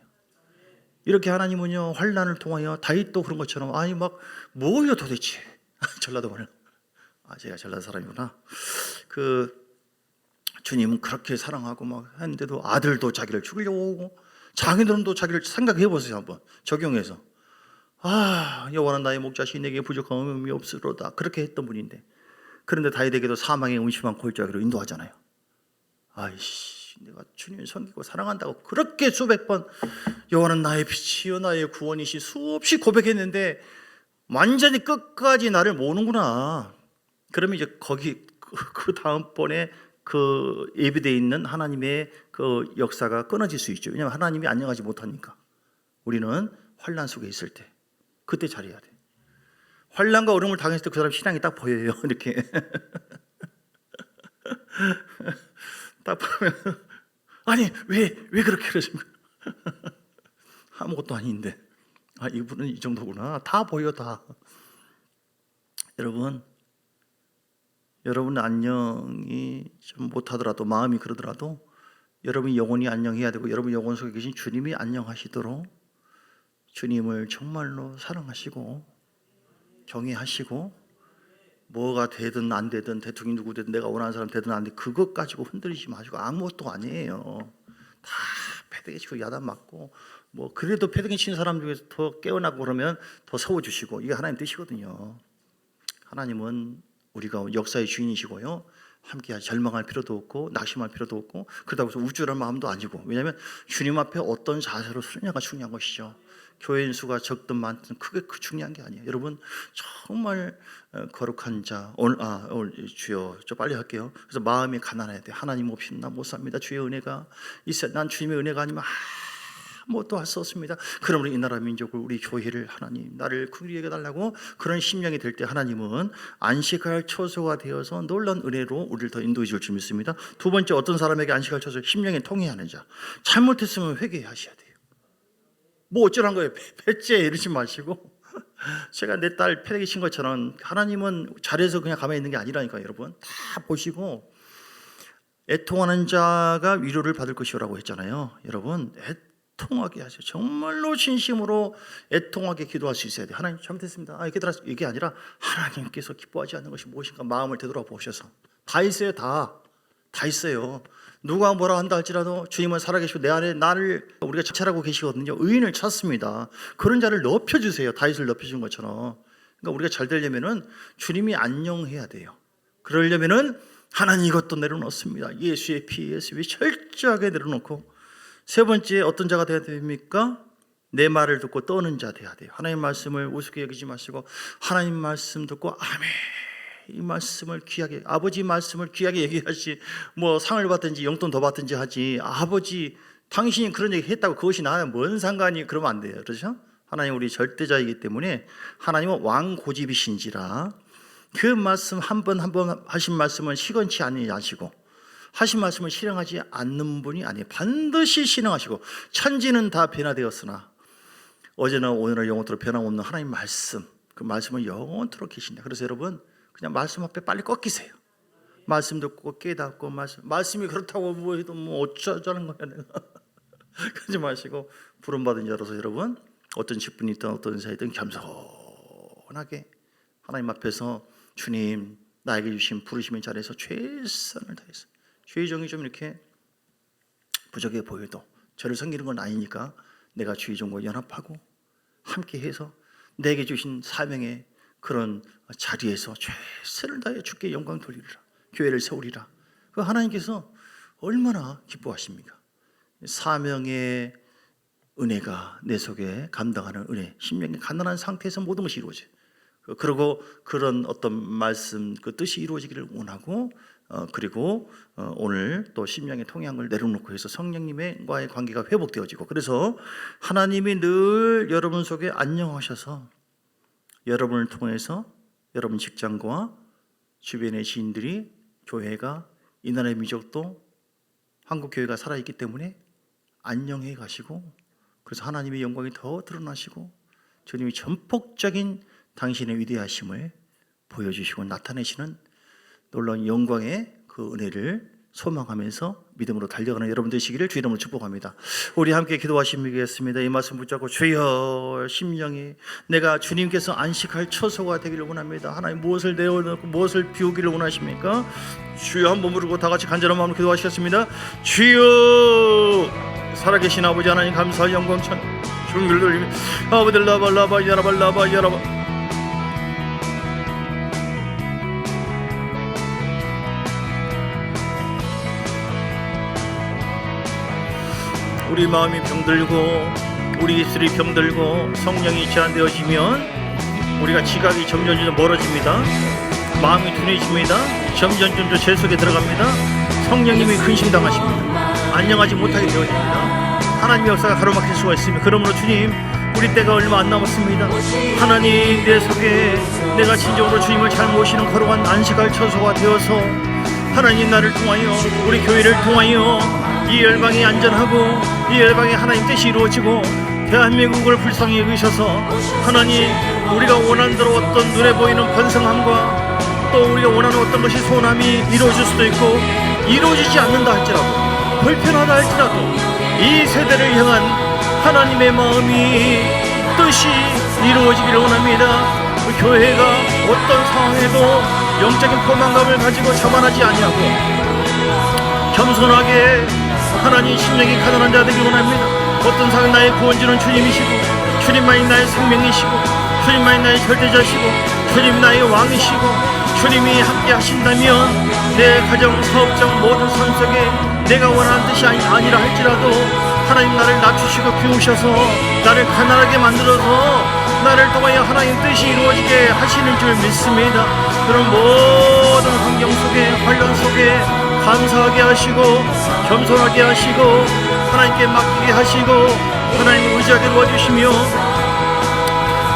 이렇게 하나님은요 환난을 통하여 다윗도 그런 것처럼 아니 막 뭐예요 도대체 전라도 말이야. 제가 전라도 사람이구나. 주님은 그렇게 사랑하고 막 했는데도 아들도 자기를 죽이려고 오고 장인들도 자기를 생각해 보세요. 한번 적용해서 여호와는 나의 목자시 내게 부족함이 없으로다 그렇게 했던 분인데 그런데 다윗에게도 사망의 음침한 골짜기로 인도하잖아요. 내가 주님을 섬기고 사랑한다고 그렇게 수백 번 여호와는 나의 빛이요 나의 구원이시 수없이 고백했는데 완전히 끝까지 나를 모으는구나. 그러면 이제 거기 그 다음번에 그 예비되어 있는 하나님의 그 역사가 끊어질 수 있죠. 왜냐하면 하나님이 안녕하지 못하니까. 우리는 환난 속에 있을 때 그때 잘해야 돼. 환난과 어려움을 당했을 때 그 사람 신앙이 딱 보여요. 이렇게 딱 보면 아니 왜 그렇게 그러십니까? 아무것도 아닌데 이분은 이 정도구나. 다 보여 다. 여러분 안녕이 좀 못하더라도 마음이 그러더라도 여러분이 영혼이 안녕해야 되고 여러분 영혼 속에 계신 주님이 안녕하시도록 주님을 정말로 사랑하시고 경외하시고 뭐가 되든 안 되든 대통령이 누구 되든 내가 원하는 사람 되든 안 되든 그것 가지고 흔들리지 마시고 아무것도 아니에요. 다 패대기 치고 야단 맞고 뭐 그래도 패대기 치는 사람 중에서 더 깨어나고 그러면 더 세워주시고 이게 하나님 뜻이거든요. 하나님은 우리가 역사의 주인이시고요. 함께 절망할 필요도 없고 낙심할 필요도 없고 그렇다고 해서 우쭐한 마음도 아니고 왜냐하면 주님 앞에 어떤 자세로 서느냐가 중요한 것이죠. 교회인 수가 적든 많든 크게 중요한 게 아니에요. 여러분 정말 거룩한 자 오늘 주여 저 빨리 할게요. 그래서 마음이 가난해야 돼. 하나님 없이는 나 못 삽니다. 주의 은혜가 있어야 난 주님의 은혜가 아니면 아무것도 할 수 없습니다. 그러므로 이 나라 민족을 우리 교회를 하나님 나를 긍휼히 여겨달라고 그런 심령이 될 때 하나님은 안식할 처소가 되어서 놀라운 은혜로 우리를 더 인도해 줄 줄 믿습니다. 두 번째 어떤 사람에게 안식할 처소 심령이 통해하는 자 잘못했으면 회개하셔야 돼요. 뭐 어쩌란 거예요. 배째 이러지 마시고 제가 내 딸 패대기 친 것처럼 하나님은 잘해서 그냥 가만히 있는 게 아니라니까요. 여러분 다 보시고 애통하는 자가 위로를 받을 것이라고 했잖아요. 여러분 애통하게 하세요. 정말로 진심으로 애통하게 기도할 수 있어야 돼요. 하나님 잘못했습니다. 이게 아니라 하나님께서 기뻐하지 않는 것이 무엇인가 마음을 되돌아보셔서 다 있어요. 다 있어요. 누가 뭐라 한다 할지라도 주님은 살아계시고 내 안에 나를 우리가 자체하고 계시거든요. 의인을 찾습니다. 그런 자를 높여주세요. 다윗을 높여준 것처럼. 그러니까 우리가 잘 되려면은 주님이 안녕해야 돼요. 그러려면은 하나님 이것도 내려놓습니다. 예수의 피, 예수의 피 철저하게 내려놓고 세 번째 어떤 자가 되어야 됩니까? 내 말을 듣고 떠는 자 되어야 돼요. 하나님 말씀을 우습게 여기지 마시고 하나님 말씀 듣고 아멘. 이 말씀을 귀하게 아버지 말씀을 귀하게 얘기하지 뭐 상을 받든지 용돈 더 받든지 하지 아버지 당신이 그런 얘기 했다고 그것이 나랑 뭔 상관이 그러면 안 돼요. 그렇죠? 하나님 우리 절대자이기 때문에 하나님은 왕고집이신지라 그 말씀 한 번 하신 말씀은 시건치 아니하시고 하신 말씀을 실행하지 않는 분이 아니에요. 반드시 실행하시고 천지는 다 변화되었으나 어제나 오늘은 영원토록 변함없는 하나님 말씀 그 말씀은 영원토록 계신다. 그래서 여러분 그냥 말씀 앞에 빨리 꺾이세요. 말씀 듣고 깨닫고 말씀이 그렇다고 뭐 해도 뭐 어쩌자는 거야 내가 그러지 마시고 부름받은 자로서 여러분 어떤 직분이 있든 어떤 사이든 겸손하게 하나님 앞에서 주님 나에게 주신 부르심의 자리에서 최선을 다해서 주의 종이 좀 이렇게 부족해 보여도 저를 섬기는 건 아니니까 내가 주의 종과 연합하고 함께해서 내게 주신 사명의 그런 자리에서 최선을 다해 주께 영광 돌리리라. 교회를 세우리라. 그 하나님께서 얼마나 기뻐하십니까? 사명의 은혜가 내 속에 감당하는 은혜, 심령이 가난한 상태에서 모든 것이 이루어져요. 그리고 그런 어떤 말씀 그 뜻이 이루어지기를 원하고 그리고 오늘 또 심령의 통향을 내려놓고 해서 성령님과의 관계가 회복되어지고 그래서 하나님이 늘 여러분 속에 안녕하셔서 여러분을 통해서 여러분 직장과 주변의 지인들이 교회가 이 나라의 민족도 한국 교회가 살아있기 때문에 안녕해 가시고 그래서 하나님의 영광이 더 드러나시고 주님이 전폭적인 당신의 위대하심을 보여주시고 나타내시는 놀라운 영광의 그 은혜를 소망하면서 믿음으로 달려가는 여러분 되시기를 주 이름으로 축복합니다. 우리 함께 기도하시겠습니다. 이 말씀 붙잡고 주여 심령이 내가 주님께서 안식할 처소가 되기를 원합니다. 하나님 무엇을 내어놓고 무엇을 비우기를 원하십니까? 주여 한번 부르고 다 같이 간절한 마음으로 기도하시겠습니다. 주여 살아계신 아버지 하나님 감사할 영광 찬 주를 돌리며 아버들 라발라바 야라발라바 야라바 우리 마음이 병들고 우리 입술이 병들고 성령이 제한되어지면 우리가 지각이 점점 멀어집니다. 마음이 둔해집니다. 점점 제 속에 들어갑니다. 성령님이 근심당하십니다. 안녕하지 못하게 되어집니다. 하나님의 역사가 가로막힐 수가 있습니다. 그러므로 주님 우리 때가 얼마 안 남았습니다. 하나님 내 속에 내가 진정으로 주님을 잘 모시는 거룩한 안식할 처소가 되어서 하나님 나를 통하여 우리 교회를 통하여 이 열방이 안전하고 이 열방에 하나님 뜻이 이루어지고 대한민국을 불쌍히 여기셔서 하나님 우리가 원하는 대로 어떤 눈에 보이는 번성함과 또 우리가 원하는 어떤 것이 소원함이 이루어질 수도 있고 이루어지지 않는다 할지라도 불편하다 할지라도 이 세대를 향한 하나님의 마음이 뜻이 이루어지기를 원합니다. 그 교회가 어떤 상황에도 영적인 포만감을 가지고 자만하지 아니하고 겸손하게 하나님 심령이 가난한 자들이 원합니다. 어떤 상황 나의 구원주는 주님이시고 주님만이 나의 생명이시고 주님만이 나의 절대자시고 주님 나의 왕이시고 주님이 함께 하신다면 내 가정, 사업장 모든 삶 속에 내가 원하는 뜻이 아니라 할지라도 하나님 나를 낮추시고 비우셔서 나를 가난하게 만들어서 나를 통하여 하나님 뜻이 이루어지게 하시는 줄 믿습니다. 그런 모든 환경 속에 환란 속에 감사하게 하시고 겸손하게 하시고 하나님께 맡기게 하시고 하나님을 의지하게 도와주시며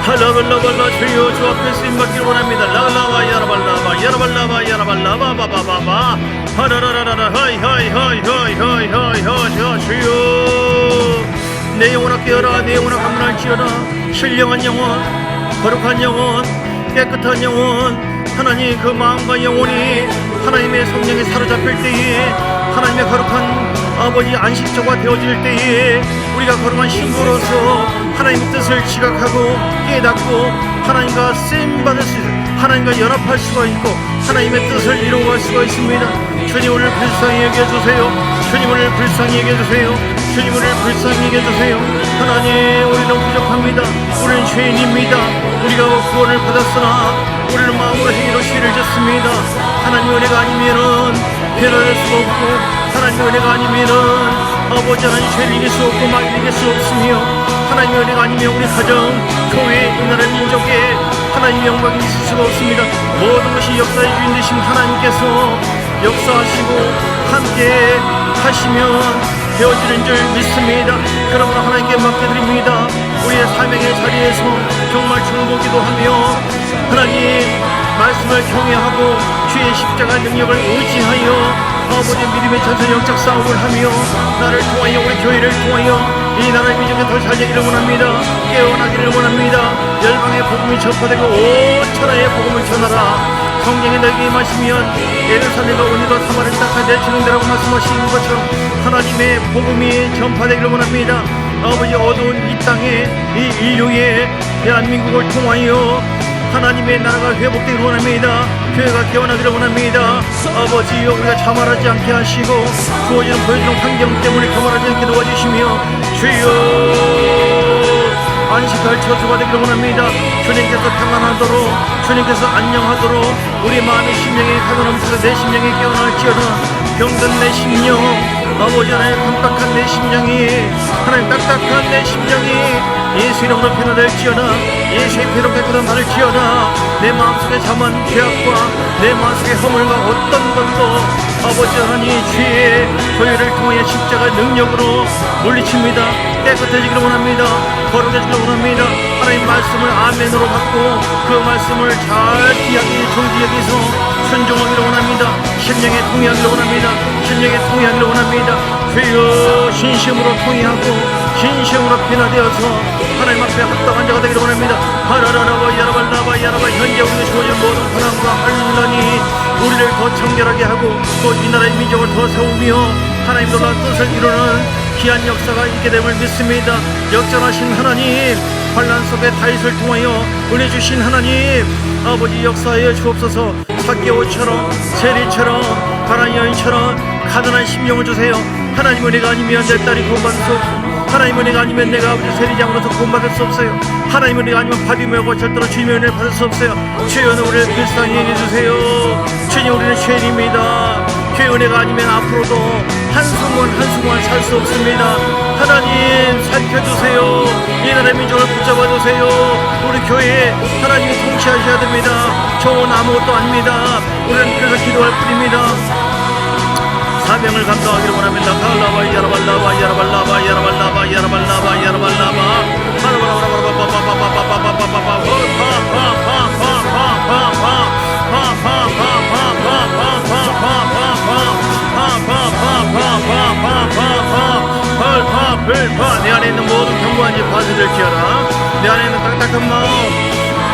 할라발라발라 주여 주 앞에 쓰임받기를 원합니다. 라라바 야라발라바 야라발라바 야라발라바바바바바 하라라라라 하이하이하이하이하이하이하 주여 내 영혼아 깨어라 내 영혼아 감난할지어다 신령한 영혼 거룩한 영혼 깨끗한 영혼 하나님 그 마음과 영혼이 하나님의 성령에 사로잡힐 때에 하나님의 거룩한 아버지 안식처가 되어질 때에 우리가 거룩한 신부로서 하나님의 뜻을 지각하고 깨닫고 하나님과 쓰임받을 수 하나님과 연합할 수가 있고 하나님의 뜻을 이루어갈 수가 있습니다. 주님 오늘 불쌍히 여겨주세요. 주님 오늘 불쌍히 여겨주세요. 주님 오늘 불쌍히 여겨주세요. 하나님 우리는 부족합니다. 우리는 죄인입니다. 우리가 구원을 받았으나 우리는 마음으로 행위로 죄를 짓습니다. 하나님 은혜가 아니면은 변화될 수 없고 하나님 은혜가 아니면은 아버지 하나님 죄를 이길 수 없고 막 이길 수 없으며 하나님 은혜가 아니면 우리 가정, 교회, 이 나라 민족에 하나님의 영광이 있을 수가 없습니다. 모든 것이 역사의 주인 되신 하나님께서 역사하시고 함께 하시면 되어지는 줄 믿습니다. 그러므로 하나님께 맡겨드립니다. 우리의 사명의 자리에서 정말 중보기도 하며 하나님 말씀을 경외하고 주의 십자가 능력을 의지하여 아버지 믿음의 전선 영적 싸움을 하며 나를 통하여 우리 교회를 통하여 이 나라의 민족에 더 살리기를 원합니다. 깨어나기를 원합니다. 열방의 복음이 전파되고 온 천하의 복음을 전하라. 성경에 너에게 임하시면 예루살렘과 온유와 사마리아 땅까지 내치는 데라고 말씀하신 것처럼 하나님의 복음이 전파되기를 원합니다. 아버지 어두운 이 땅에 이 인류의 대한민국을 통하여 하나님의 나라가 회복되기를 원합니다. 교회가 깨어나기를 원합니다. 아버지여 우리가 자만하지 않게 하시고 주어지는 보여주는 환경 때문에 교만하지 않게 도와주시며 주여 안식할 처소가 되기를 원합니다. 주님께서 평안하도록 주님께서 안녕하도록 우리 마음의 심령이 가난함에서 내 심령이 깨어날지어다. 병든 내 심령, 아버지 하나님 깜빡한 내 심령이, 하나님 딱딱한 내 심령이 예수 이름으로 변화될지어다. 예수의 피로 깨끗한 받을지어다. 내 마음속에 잠한 죄악과 내 마음속에 허물과 어떤 것도 아버지 하나님 주의 보혈을 통하여 십자가의 능력으로 물리칩니다. 깨끗해지기를 원합니다. 거룩해지기를 원합니다. 하나님 말씀을 아멘으로 받고 그 말씀을 잘 귀하게 정지 여기서 순종하기를 원합니다. 심령에 통회하기를 원합니다. 심령에 통회하기를 원합니다. 주여 신심으로 통회하고 진심으로 변화되어서 하나님 앞에 합당한 자가 되기를 원합니다. 하라라라바 야라발라바 야라바 현재 우리가 주어진 모든 고난과 환난이 우리를 더 정결하게 하고 또 이 나라의 민족을 더 세우며 하나님 놀라운 뜻을 이루는 귀한 역사가 있게 됨을 믿습니다. 역전하신 하나님, 환난 속에 다윗을 통하여 은혜 주신 하나님, 아버지 역사하여 주옵소서. 삭개오처럼 세리처럼 가난한 여인처럼 가난한 심령을 주세요. 하나님 은혜가 아니면 내 딸이 구원받을 수 없어요. 하나님 은혜가 아니면 내가 아버지 세리장으로서 구원받을 수 없어요. 하나님 은혜가 아니면 바디메고 절대로 주님의 은혜를 받을 수 없어요. 주여 우리를 불쌍히 여겨주세요. 주님 우리는 죄인입니다. 주의 은혜가 아니면 앞으로도 한순간 살 수 없습니다. 하나님 살펴주세요. 이 나라의 민족을 붙잡아주세요. 우리 교회에 하나님이 통치하셔야 됩니다. 저는 아무것도 아닙니다. 우리는 그래서 기도할 뿐입니다. 사명을 감당하기를 원합니다. 갈라바 야라발라바 야라발라바 야라발라바 야라발라바 야라발라바 내 안에 있는 모든 견고한 집 파쇄될지어다. 내 안에 있는 딱딱한 마음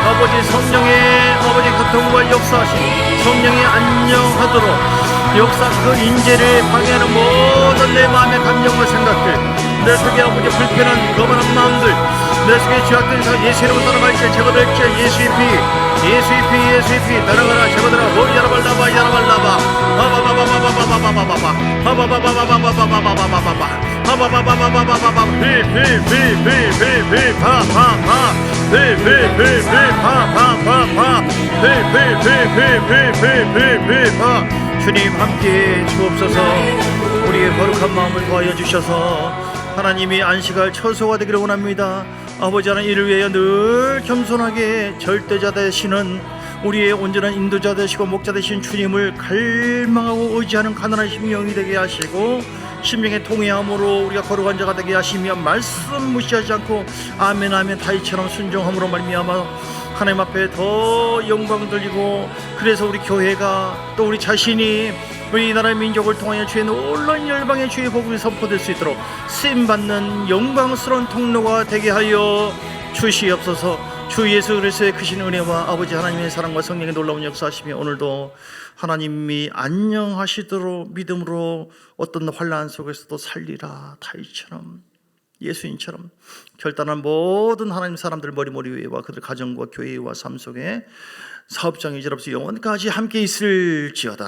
아버지 성령의 아버지 교통과 역사하신 성령이 안녕하도록 역사 그 인재를 방해하는 모든 내 마음의 감정과 생각들, 내 속에 아버지 불편한 거만한 마음들, 내 속에 죄악된 사 예수 이름으로 떠나갈지 제거될지 예수의 피 떠나가라 제거되라. 야라발라바 야라발라바 주님 함께 주옵소서. 우리의 거룩한 마음을 도와여 주셔서 하나님이 안식할 처소가 되기를 원합니다. 아버지 하나님 이를 위하여 늘 겸손하게 절대자 되시는 우리의 온전한 인도자 되시고 목자 되신 주님을 갈망하고 의지하는 가난한 심령이 되게 하시고 심령의 통회함으로 우리가 거룩한 자가 되게 하시며 말씀 무시하지 않고 아멘 아멘 다윗처럼 순종함으로 말미암아 하나님 앞에 더 영광 돌리고 그래서 우리 교회가 또 우리 자신이 우리 나라의 민족을 통하여 주의 놀라운 열방의 주의 복음이 선포될 수 있도록 쓰임받는 영광스러운 통로가 되게 하여 주시옵소서. 주 예수 그리스도의 크신 은혜와 아버지 하나님의 사랑과 성령의 놀라운 역사하시며 오늘도 하나님이 안녕하시도록 믿음으로 어떤 환난 속에서도 살리라. 다윗처럼 예수님처럼 결단한 모든 하나님 사람들 머리 위에와 그들 가정과 교회와 삶 속에 사업장이 이제로부터 영원까지 함께 있을지어다.